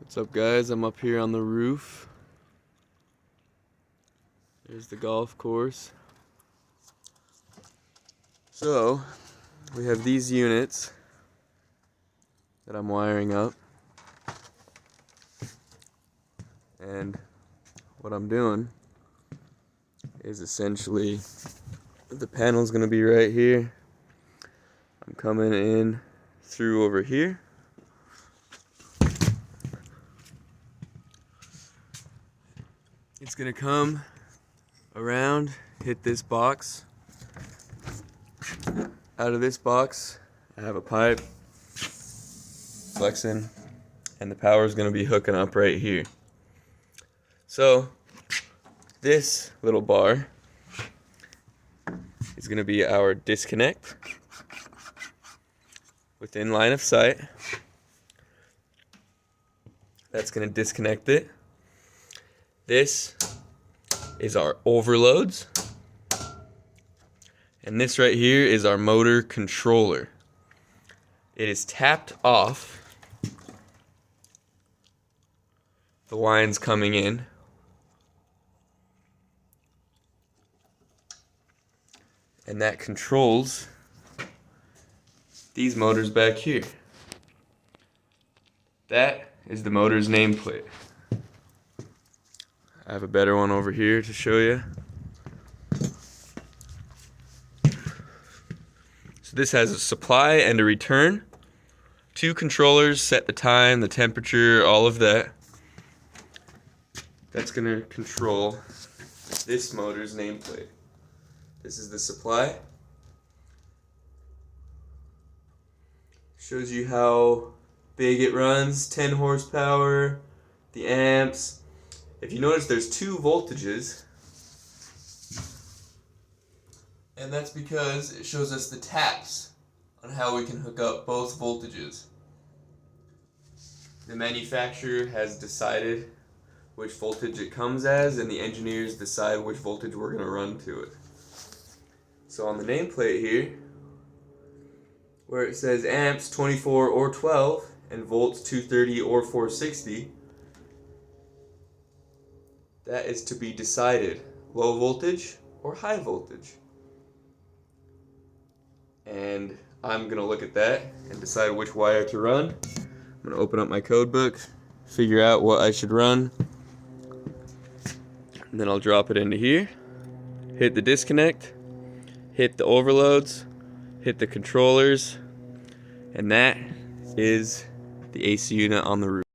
What's up, guys? I'm up here on the roof. There's the golf course. So, we have these units that I'm wiring up. And what I'm doing is essentially, the panel's gonna be right here. I'm coming in through over here. It's gonna come around, hit this box. Out of this box, I have a pipe flexing, and the power is gonna be hooking up right here. So, this little bar is gonna be our disconnect within line of sight. That's gonna disconnect it. This is our overloads. And this right here is our motor controller. It is tapped off. The line's coming in. And that controls these motors back here. That is the motor's nameplate. I have a better one over here to show you. So this has a supply and a return. 2 controllers set the time, the temperature, all of that. That's going to control this motor's nameplate. This is the supply. Shows you how big it runs, 10 horsepower, the amps. If you notice, there's 2 voltages, and that's because it shows us the taps on how we can hook up both voltages. The manufacturer has decided which voltage it comes as, and the engineers decide which voltage we're going to run to it. So on the nameplate here, where it says amps 24 or 12 and volts 230 or 460, that is to be decided, low voltage or high voltage. And I'm going to look at that and decide which wire to run. I'm going to open up my code book, figure out what I should run, and then I'll drop it into here, hit the disconnect, hit the overloads, hit the controllers, and that is the AC unit on the roof.